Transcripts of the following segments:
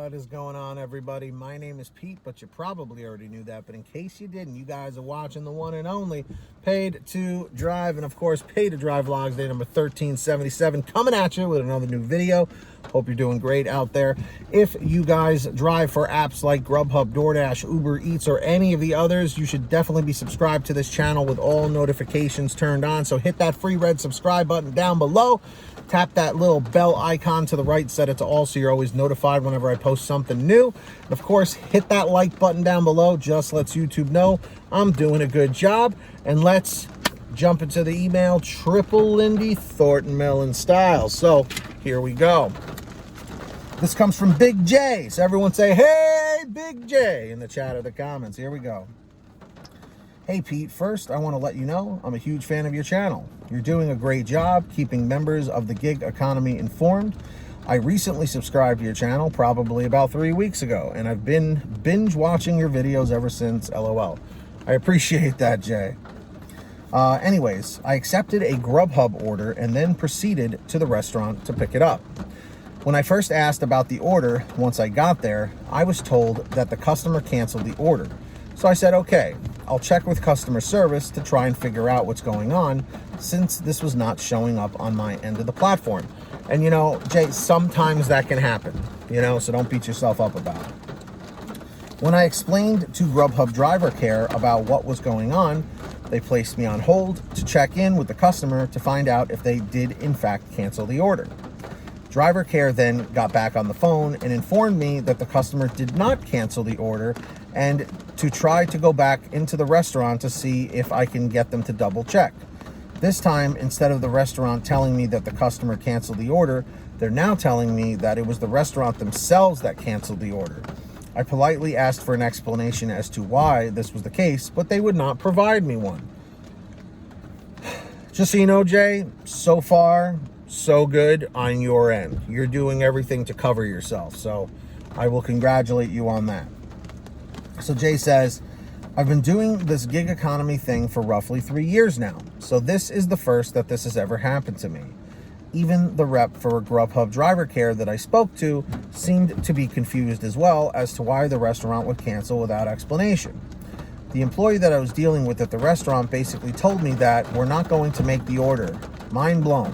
What is going on, everybody? My name is Pete, but you probably already knew that. But in case you didn't, you guys are watching the one and only Paid to Drive, and of course, Paid to Drive Vlogs, day number 1377, coming at you with another new video. Hope you're doing great out there. If you guys drive for apps like Grubhub, DoorDash, Uber Eats, or any of the others, you should definitely be subscribed to this channel with all notifications turned on. So hit that free red subscribe button down below. Tap that little bell icon to the right, set it to all so you're always notified whenever I post something new. And of course, hit that like button down below. Just lets YouTube know I'm doing a good job. And let's jump into the email, Triple Lindy Thornton Melon style. So here we go. This comes from BigJ. So everyone say, hey, BigJ, in the chat or the comments. Here we go. Hey, Pete, first, I want to let you know I'm a huge fan of your channel. You're doing a great job keeping members of the gig economy informed. I recently subscribed to your channel probably about 3 weeks ago, and I've been binge watching your videos ever since, LOL. I appreciate that, Jay. Anyways, I accepted a Grubhub order and then proceeded to the restaurant to pick it up. When I first asked about the order, once I got there, I was told that the customer canceled the order. So I said, okay, I'll check with customer service to try and figure out what's going on, since this was not showing up on my end of the platform. And you know, Jay, sometimes that can happen, you know, so don't beat yourself up about it. When I explained to Grubhub driver care about what was going on, they placed me on hold to check in with the customer to find out if they did in fact cancel the order. Driver care then got back on the phone and informed me that the customer did not cancel the order and to try to go back into the restaurant to see if I can get them to double check. This time, instead of the restaurant telling me that the customer canceled the order, they're now telling me that it was the restaurant themselves that canceled the order. I politely asked for an explanation as to why this was the case, but they would not provide me one. Just so you know, Jay, so far, so good on your end. You're doing everything to cover yourself, so I will congratulate you on that. So Jay says, I've been doing this gig economy thing for roughly 3 years now, so this is the first that this has ever happened to me. Even the rep for Grubhub driver care that I spoke to seemed to be confused as well as to why the restaurant would cancel without explanation. The employee that I was dealing with at the restaurant basically told me that we're not going to make the order. Mind blown.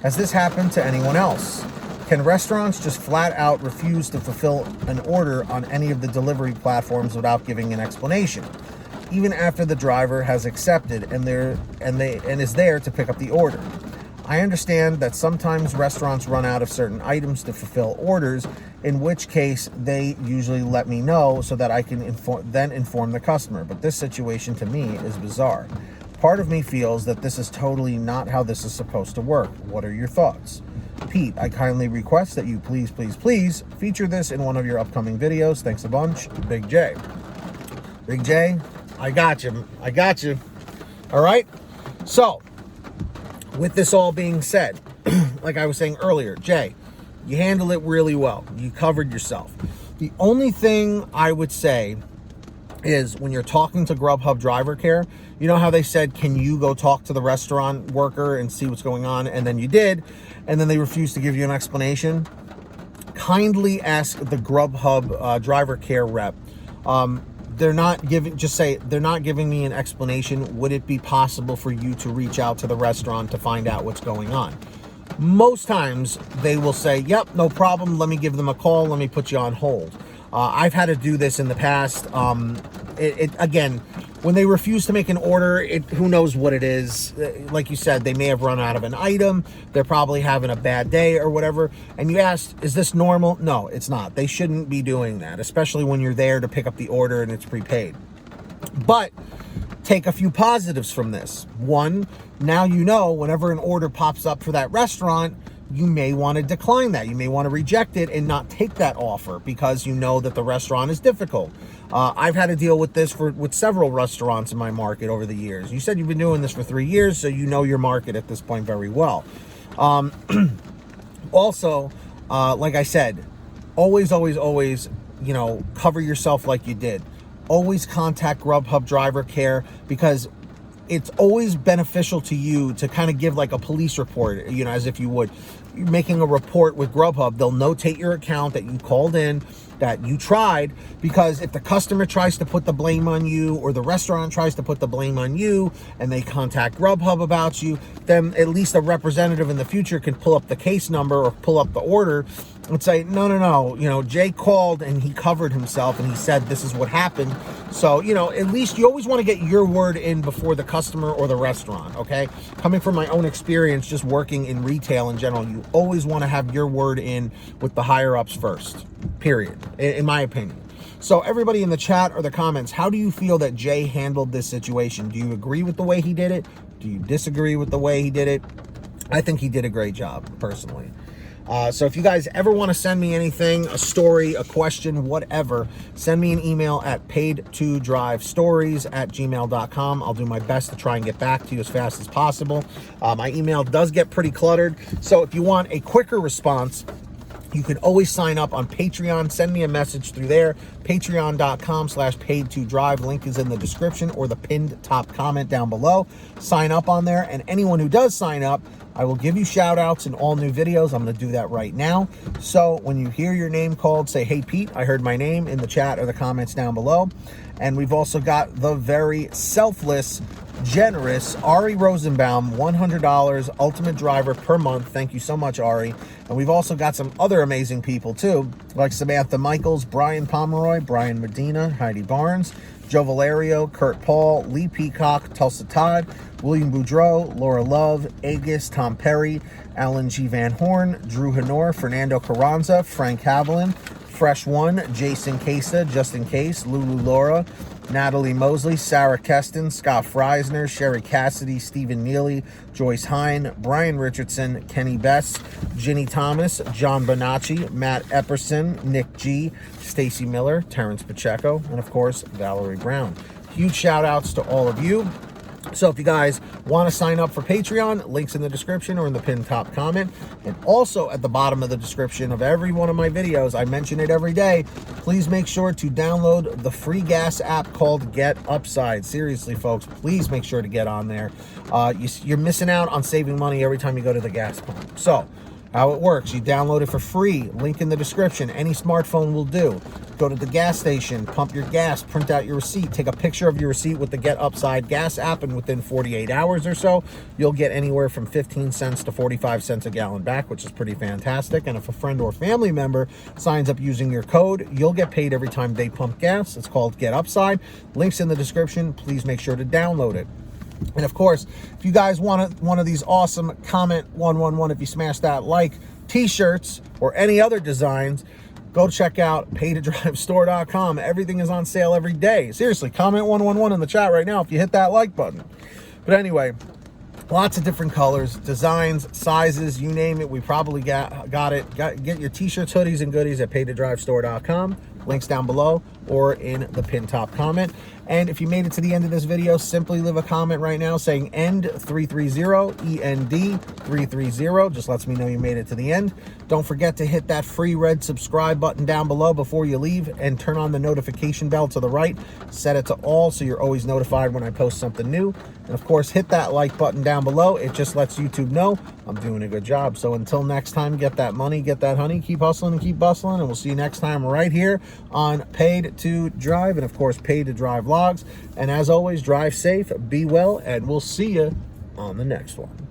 Has this happened to anyone else? Can restaurants just flat out refuse to fulfill an order on any of the delivery platforms without giving an explanation, even after the driver has accepted and is there to pick up the order? I understand that sometimes restaurants run out of certain items to fulfill orders, in which case they usually let me know so that I can inform the customer, but this situation to me is bizarre. Part of me feels that this is totally not how this is supposed to work. What are your thoughts? Pete, I kindly request that you please feature this in one of your upcoming videos. Thanks a bunch, Big J. Big J, I got you. All right? So, with this all being said, like I was saying earlier, Jay, you handled it really well. You covered yourself. The only thing I would say is when you're talking to Grubhub driver care, you know how they said, can you go talk to the restaurant worker and see what's going on? And then you did, and then they refused to give you an explanation. Kindly ask the Grubhub driver care rep. They're not giving me an explanation. Would it be possible for you to reach out to the restaurant to find out what's going on? Most times they will say, yep, no problem. Let me give them a call. Let me put you on hold. I've had to do this in the past. Again, when they refuse to make an order, who knows what it is. Like you said, they may have run out of an item. They're probably having a bad day or whatever. And you asked, is this normal? No, it's not. They shouldn't be doing that, especially when you're there to pick up the order and it's prepaid. But take a few positives from this. One, now you know whenever an order pops up for that restaurant, you may want to decline that. You may want to reject it and not take that offer because you know that the restaurant is difficult. I've had to deal with this with several restaurants in my market over the years. You said you've been doing this for 3 years, so you know your market at this point very well. Also, like I said, always, you know, cover yourself like you did. Always contact Grubhub driver care because it's always beneficial to you to kind of give like a police report, you know, as if you would. making a report with Grubhub. They'll notate your account that you called in, that you tried, because if the customer tries to put the blame on you or the restaurant tries to put the blame on you and they contact Grubhub about you, then at least a representative in the future can pull up the case number or pull up the order and say, no, you know, Jay called and he covered himself and he said this is what happened. So, you know, at least you always want to get your word in before the customer or the restaurant, okay? Coming from my own experience, just working in retail in general, you always want to have your word in with the higher-ups first, period, in my opinion. So everybody in the chat or the comments, how do you feel that Jay handled this situation? Do you agree with the way he did it? Do you disagree with the way he did it? I think he did a great job, personally. So if you guys ever want to send me anything, a story, a question, whatever, send me an email at paid2drivestories@gmail.com. I'll do my best to try and get back to you as fast as possible. My email does get pretty cluttered, so if you want a quicker response, you can always sign up on Patreon. Send me a message through there, patreon.com/paid2drive. Link is in the description or the pinned top comment down below. Sign up on there, and anyone who does sign up, I will give you shout outs in all new videos. I'm going to do that right now. So when you hear your name called, say, hey, Pete, I heard my name, in the chat or the comments down below. And we've also got the very selfless, generous Ari Rosenbaum, $100 ultimate driver per month. Thank you so much, Ari. And we've also got some other amazing people too, like Samantha Mikles, Brian Pomeroy, Brian Medina, Heidi Barnes, Joe Valerio, Kurt Paul, Lee Peacock, Tulsa Todd, William Boudreau, Laura Love, Agus, Tom Perry, Alan G. Van Horn, Drew Honor, Fernando Carranza, Frank Haviland, Fresh One, Jason Casa, Justin Case, Lulu Laura, Natalie Mosley, Sara Keston, Scott Freisner, Sherry Cassidy, Stephen Neely, Joyce Hine, Brian Richardson, Kenny Best, Ginny Thomas, John Bonacci, Matt Epperson, Nick G, Stacy Miller, Terrence Pacheco, and of course, Valerie Brown. Huge shout outs to all of you. So if you guys want to sign up for Patreon, links in the description or in the pinned top comment. And also at the bottom of the description of every one of my videos, I mention it every day, please make sure to download the free gas app called Get Upside. Seriously, folks, please make sure to get on there. You're missing out on saving money every time you go to the gas pump. So how it works, you download it for free, link in the description. Any smartphone will do. Go to the gas station, pump your gas, print out your receipt, take a picture of your receipt with the Get Upside gas app, and within 48 hours or so, you'll get anywhere from 15 cents to 45 cents a gallon back, which is pretty fantastic. And if a friend or family member signs up using your code, you'll get paid every time they pump gas. It's called Get Upside. Links in the description. Please make sure to download it. And of course, if you guys want one of these awesome comment 111, if you smash that like t-shirts or any other designs, go check out paid2drivestore.com. Everything is on sale every day. Seriously, comment 111 in the chat right now if you hit that like button. But anyway, lots of different colors, designs, sizes, you name it. We probably got it. Get your t-shirts, hoodies, and goodies at paid2drivestore.com. Links down below or in the pinned top comment. And if you made it to the end of this video, simply leave a comment right now saying END330, END330. Just lets me know you made it to the end. Don't forget to hit that free red subscribe button down below before you leave, and turn on the notification bell to the right. Set it to all so you're always notified when I post something new. And of course, hit that like button down below. It just lets YouTube know I'm doing a good job. So until next time, get that money, get that honey, keep hustling and keep bustling, and we'll see you next time right here on Paid to Drive, and of course, Paid to Drive vlogs. And as always, drive safe, be well, and we'll see you on the next one.